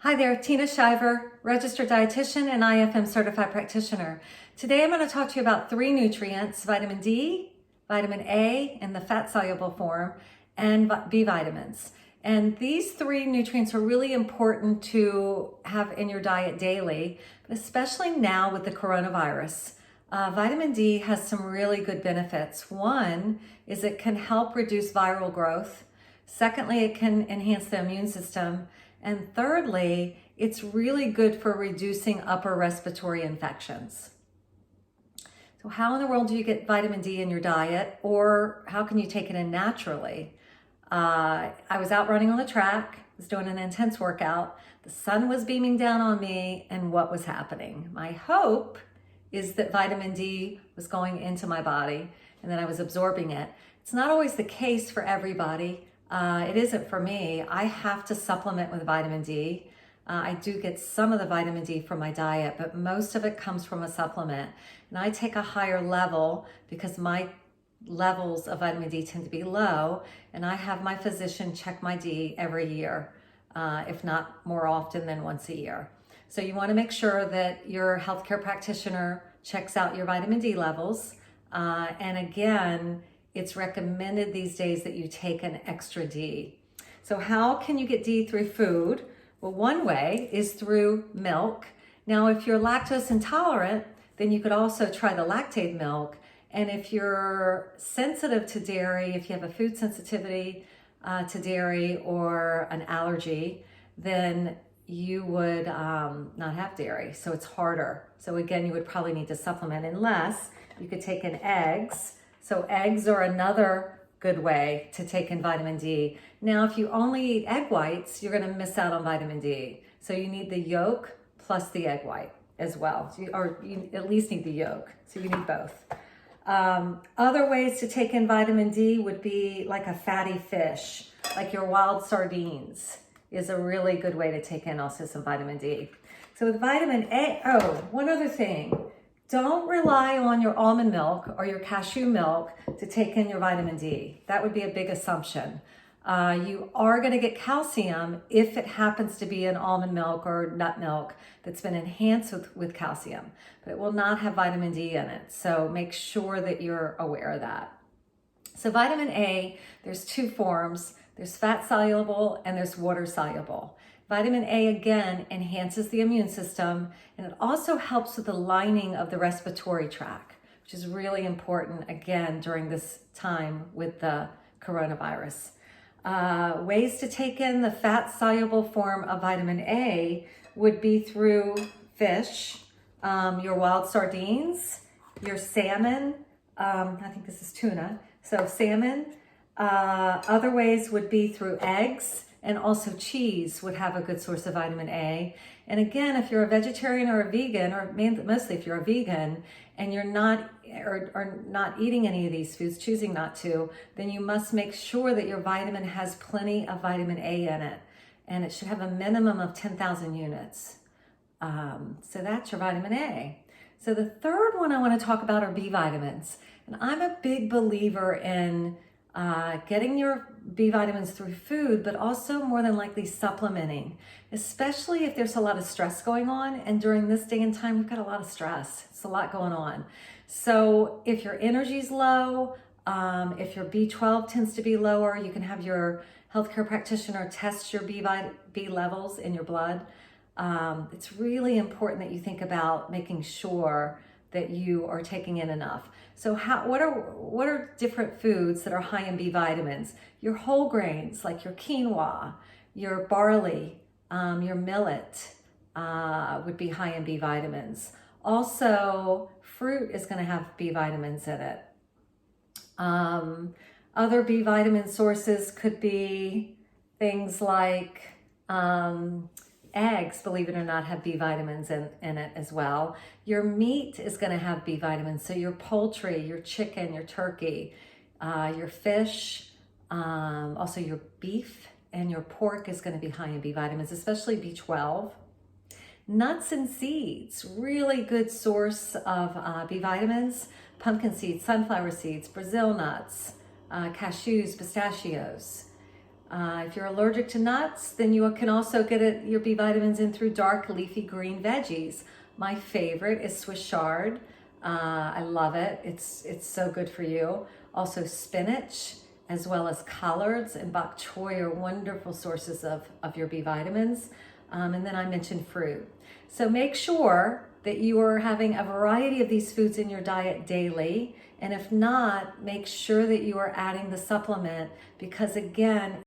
Hi there, Tina Shiver, registered dietitian and IFM certified practitioner. Today I'm going to talk to you about three nutrients: vitamin D, vitamin A in the fat-soluble form, and B vitamins. And these three nutrients are really important to have in your diet daily, but especially now with the coronavirus. Vitamin D has some really good benefits. One is it can help reduce viral growth. Secondly, it can enhance the immune system. And thirdly, it's really good for reducing upper respiratory infections. So how in the world do you get vitamin D in your diet, or how can you take it in naturally? I was out running on the track, was doing an intense workout. The sun was beaming down on me, and what was happening? My hope is that vitamin D was going into my body and that I was absorbing it. It's not always the case for everybody. It isn't for me. I have to supplement with vitamin D. I do get some of the vitamin D from my diet, but most of it comes from a supplement. And I take a higher level because my levels of vitamin D tend to be low, and I have my physician check my D every year, if not more often than once a year. So you want to make sure that your healthcare practitioner checks out your vitamin D levels. And again, it's recommended these days that you take an extra D. So how can you get D through food? Well, one way is through milk. Now, if you're lactose intolerant, then you could also try the Lactaid milk. And if you're sensitive to dairy, if you have a food sensitivity to dairy or an allergy, then you would not have dairy, so it's harder. So again, you would probably need to supplement, unless you could take in eggs. So eggs are another good way to take in vitamin D. Now, if you only eat egg whites, you're going to miss out on vitamin D. So you need the yolk plus the egg white as well. So you at least need the yolk. So you need both. Other ways to take in vitamin D would be like a fatty fish, like your wild sardines is a really good way to take in also some vitamin D. So with vitamin A, one other thing. Don't rely on your almond milk or your cashew milk to take in your vitamin D. That would be a big assumption. You are going to get calcium if it happens to be an almond milk or nut milk that's been enhanced with calcium, but it will not have vitamin D in it. So make sure that you're aware of that. So vitamin A, there's two forms. There's fat soluble and there's water soluble. Vitamin A, again, enhances the immune system, and it also helps with the lining of the respiratory tract, which is really important, again, during this time with the coronavirus. Ways to take in the fat-soluble form of vitamin A would be through fish, your wild sardines, your salmon, I think this is tuna, so salmon. Other ways would be through eggs, and also cheese would have a good source of vitamin A. And again, if you're a vegetarian or a vegan, or mostly if you're a vegan, and you're not or not eating any of these foods, choosing not to, then you must make sure that your vitamin has plenty of vitamin A in it. And it should have a minimum of 10,000 units. So that's your vitamin A. So the third one I want to talk about are B vitamins. And I'm a big believer in getting your B vitamins through food, but also more than likely supplementing, especially if there's a lot of stress going on. And during this day and time, we've got a lot of stress. It's a lot going on. So if your energy's low, if your B12 tends to be lower, you can have your healthcare practitioner test your B levels in your blood. It's really important that you think about making sure that you are taking in enough. So what are different foods that are high in B vitamins? Your whole grains, like your quinoa, your barley, your millet would be high in B vitamins. Also, fruit is going to have B vitamins in it. Other B vitamin sources could be things like eggs, believe it or not, have B vitamins in it as well. Your meat is going to have B vitamins. So your poultry, your chicken, your turkey, your fish, also your beef and your pork is going to be high in B vitamins, especially B12. Nuts and seeds, really good source of B vitamins. Pumpkin seeds, sunflower seeds, Brazil nuts, cashews, pistachios. If you're allergic to nuts, then you can also get your B vitamins in through dark leafy green veggies. My favorite is Swiss chard. I love it. It's so good for you. Also spinach, as well as collards and bok choy are wonderful sources of your B vitamins. And then I mentioned fruit. So make sure that you are having a variety of these foods in your diet daily. And if not, make sure that you are adding the supplement, because again,